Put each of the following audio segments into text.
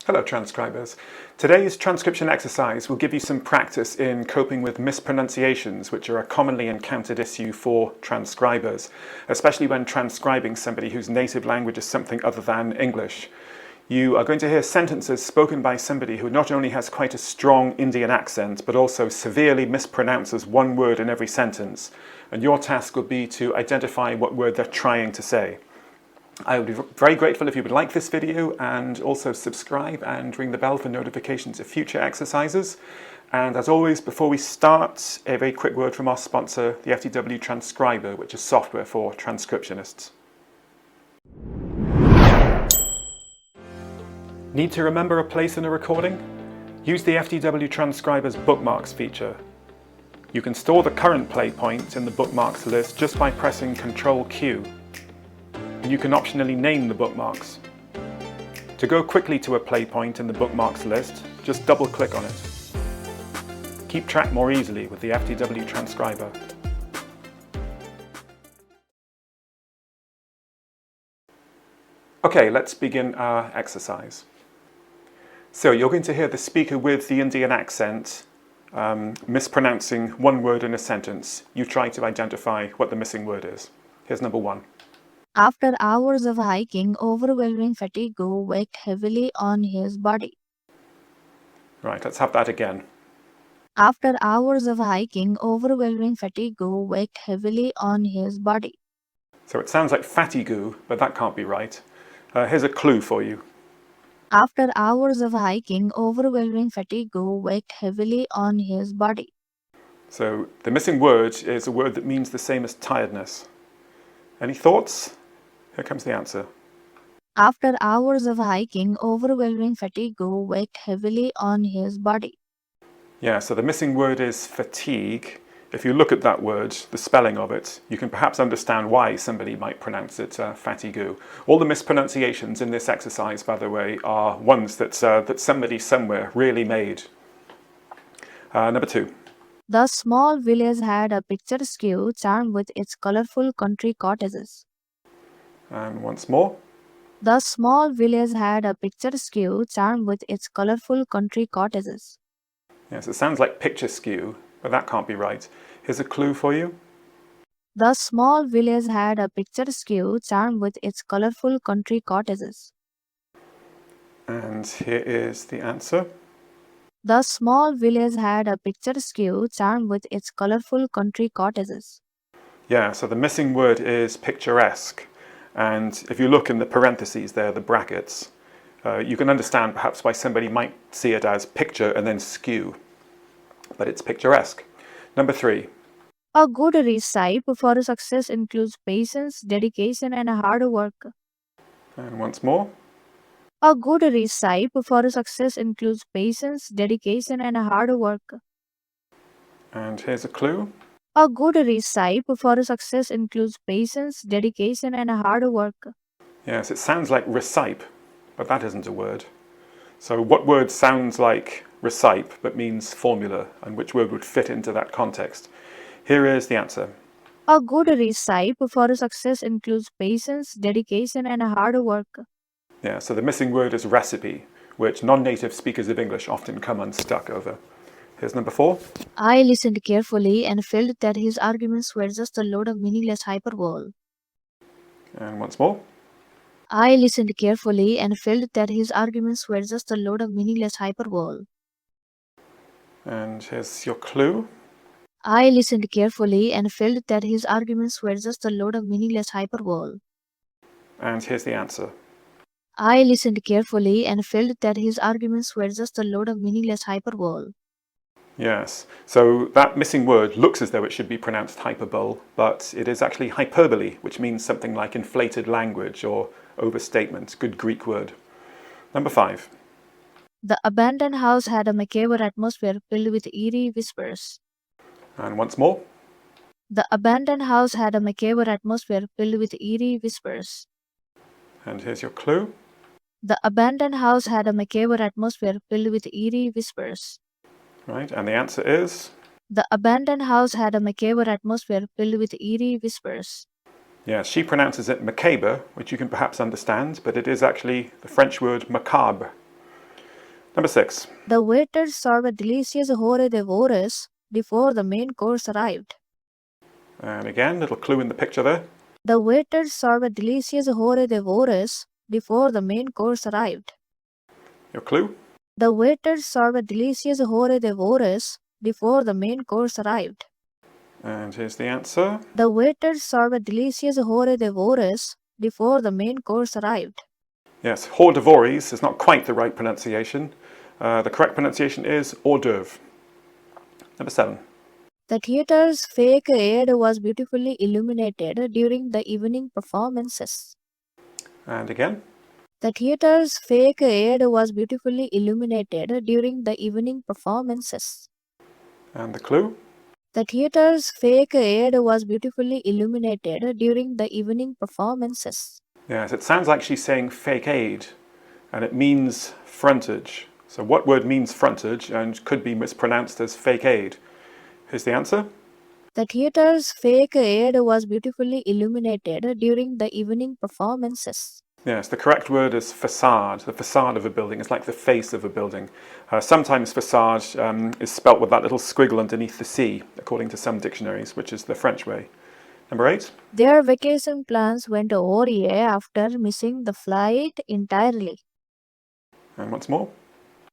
Hello transcribers. Today's transcription exercise will give you some practice in coping with mispronunciations, which are a commonly encountered issue for transcribers, especially when transcribing somebody whose native language is something other than English. You are going to hear sentences spoken by somebody who not only has quite a strong Indian accent, but also severely mispronounces one word in every sentence. And your task will be to identify what word they're trying to say. I would be very grateful if you would like this video and also subscribe and ring the bell for notifications of future exercises. And as always, before we start, a very quick word from our sponsor, the FTW Transcriber, which is software for transcriptionists. Need to remember a place in a recording? Use the FTW Transcriber's bookmarks feature. You can store the current play point in the bookmarks list just by pressing Ctrl-Q. And you can optionally name the bookmarks. To go quickly to a play point in the bookmarks list, just double-click on it. Keep track more easily with the FTW Transcriber. Okay, let's begin our exercise. So you're going to hear the speaker with the Indian accent mispronouncing one word in a sentence. You try to identify what the missing word is. Here's number one. After hours of hiking, overwhelming fatigue weighed heavily on his body. Right, let's have that again. After hours of hiking, overwhelming fatigue weighed heavily on his body. So it sounds like fatigue, but that can't be right. Here's a clue for you. After hours of hiking, overwhelming fatigue weighed heavily on his body. So the missing word is a word that means the same as tiredness. Any thoughts? Here comes the answer. After hours of hiking, overwhelming fatigue weighed heavily on his body. Yeah, so the missing word is fatigue. If you look at that word, the spelling of it, you can perhaps understand why somebody might pronounce it fatigue. All the mispronunciations in this exercise, by the way, are ones that somebody somewhere really made. Number two. The small village had a picturesque charm with its colorful country cottages. And once more. The small village had a picturesque charm with its colorful country cottages. Yes, it sounds like picturesque, but that can't be right. Here's a clue for you. The small village had a picturesque charm with its colorful country cottages. And here is the answer. The small village had a picturesque charm with its colorful country cottages. Yeah, so the missing word is picturesque. And if you look in the parentheses there, the brackets, you can understand perhaps why somebody might see it as picture and then skew. But it's picturesque. Number three. A good recipe for success includes patience, dedication, and hard work. And once more. A good recipe for success includes patience, dedication, and hard work. And here's a clue. A good recipe for success includes patience, dedication, and hard work. Yes, it sounds like recipe, but that isn't a word. So what word sounds like recipe but means formula, and which word would fit into that context? Here is the answer. A good recipe for success includes patience, dedication, and hard work. Yeah, so the missing word is recipe, which non-native speakers of English often come unstuck over. Here's number four. I listened carefully and felt that his arguments were just a load of meaningless hyperbole. And once more. I listened carefully and felt that his arguments were just a load of meaningless hyperbole. And here's your clue. I listened carefully and felt that his arguments were just a load of meaningless hyperbole. And here's the answer. I listened carefully and felt that his arguments were just a load of meaningless hyperbole. Yes, so that missing word looks as though it should be pronounced hyperbole, but it is actually hyperbole, which means something like inflated language or overstatement. Good Greek word. Number five. The abandoned house had a macabre atmosphere filled with eerie whispers. And once more. The abandoned house had a macabre atmosphere filled with eerie whispers. And here's your clue. The abandoned house had a macabre atmosphere filled with eerie whispers. Right, and the answer is? The abandoned house had a macabre atmosphere filled with eerie whispers. Yes, she pronounces it macabre, which you can perhaps understand, but it is actually the French word macabre. Number 6. The waiters served a delicious hors d'oeuvres before the main course arrived. And again, little clue in the picture there. The waiters served a delicious hors d'oeuvres before the main course arrived. Your clue? The waiters served a delicious hors d'oeuvres before the main course arrived. And here's the answer. The waiters served a delicious hors d'oeuvres before the main course arrived. Yes, hors d'oeuvres is not quite the right pronunciation. The correct pronunciation is hors d'oeuvre. Number 7. The theater's fake aid was beautifully illuminated during the evening performances. And again. The theater's fake aid was beautifully illuminated during the evening performances. And the clue? The theater's fake aid was beautifully illuminated during the evening performances. Yes, it sounds like she's saying fake aid, and it means frontage. So what word means frontage and could be mispronounced as fake aid? Here's the answer. The theater's fake aid was beautifully illuminated during the evening performances. Yes, the correct word is facade. The facade of a building is like the face of a building. Sometimes facade is spelt with that little squiggle underneath the C, according to some dictionaries, which is the French way. Number 8. Their vacation plans went awry after missing the flight entirely. And once more.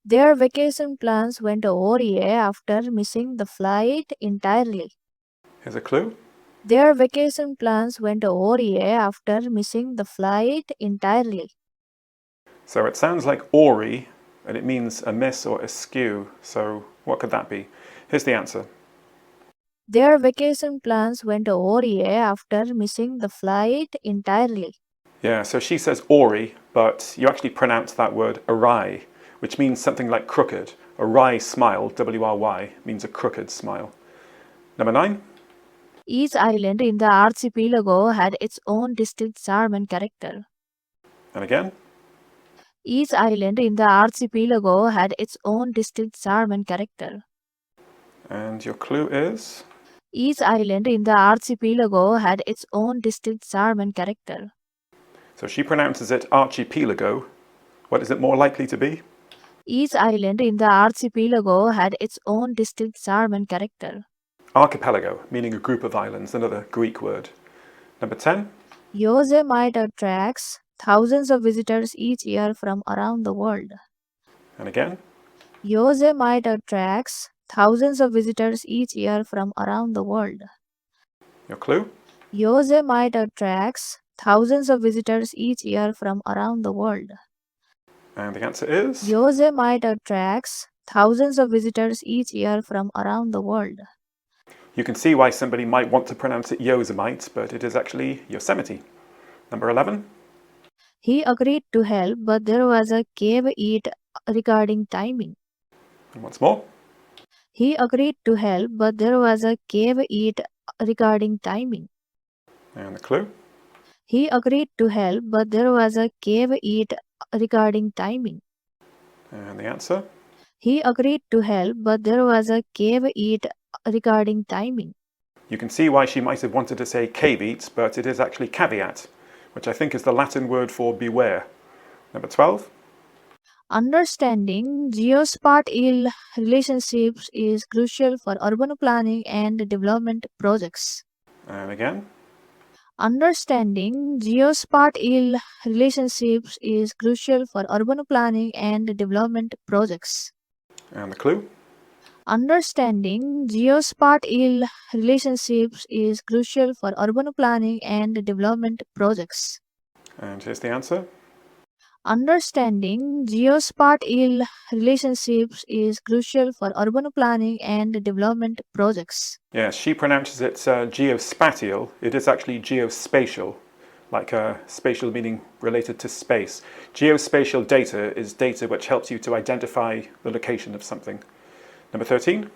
Their vacation plans went awry after missing the flight entirely. Here's a clue. Their vacation plans went awry after missing the flight entirely. So it sounds like awry, and it means amiss or askew. So what could that be? Here's the answer. Their vacation plans went awry after missing the flight entirely. Yeah, so she says awry, but you actually pronounce that word awry, which means something like crooked. A wry smile, W-R-Y, means a crooked smile. Number 9. Each island in the archipelago had its own distinct charm and character. And again. Each island in the archipelago had its own distinct charm and character. And your clue is? Each island in the archipelago had its own distinct charm and character. So she pronounces it archipelago. What is it more likely to be? Each island in the archipelago had its own distinct charm and character. Archipelago, meaning a group of islands, another Greek word. Number 10. Yosemite attracts thousands of visitors each year from around the world. And again. Yosemite attracts thousands of visitors each year from around the world. Your clue? Yosemite attracts thousands of visitors each year from around the world. And the answer is? Yosemite attracts thousands of visitors each year from around the world. You can see why somebody might want to pronounce it Yosemite, but it is actually Yosemite. Number 11. He agreed to help, but there was a caveat regarding timing. And once more. He agreed to help, but there was a caveat regarding timing. And the clue? He agreed to help, but there was a caveat regarding timing. And the answer? He agreed to help, but there was a caveat regarding timing. You can see why she might have wanted to say caveat, but it is actually caveat, which I think is the Latin word for beware. Number 12. Understanding geospatial relationships is crucial for urban planning and development projects. And again. Understanding geospatial relationships is crucial for urban planning and development projects. And the clue? Understanding geospatial relationships is crucial for urban planning and development projects. And here's the answer. Understanding geospatial relationships is crucial for urban planning and development projects. Yes, she pronounces it geospatial. It is actually geospatial, like spatial meaning related to space. Geospatial data is data which helps you to identify the location of something. Number 13.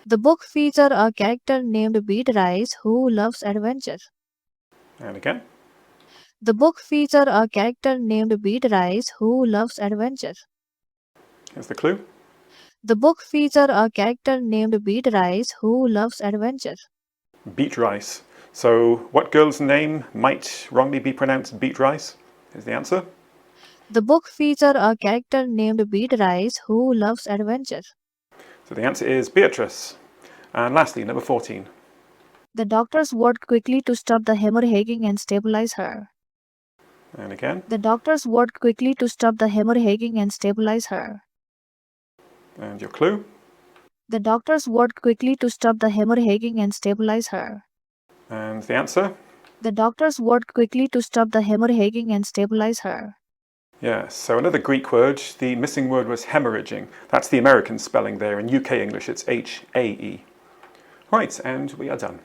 The book features a character named Beatrice who loves adventure. And again. The book features a character named Beatrice who loves adventure. Here's the clue. The book features a character named Beatrice who loves adventure. Beat rice. So what girl's name might wrongly be pronounced beat rice? Here's the answer. The book features a character named Beatrice who loves adventure. So the answer is Beatrice. And lastly, number 14. The doctors worked quickly to stop the hemorrhaging and stabilize her. And again. The doctors worked quickly to stop the hemorrhaging and stabilize her. And your clue. The doctors worked quickly to stop the hemorrhaging and stabilize her. And the answer. The doctors worked quickly to stop the hemorrhaging and stabilize her. Yes, so another Greek word, the missing word was hemorrhaging. That's the American spelling there. In UK English, it's H-A-E. Right, and we are done.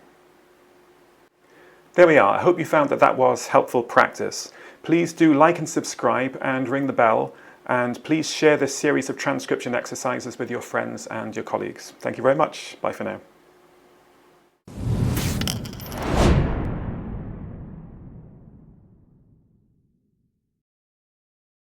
There we are. I hope you found that was helpful practice. Please do like and subscribe and ring the bell. And please share this series of transcription exercises with your friends and your colleagues. Thank you very much. Bye for now.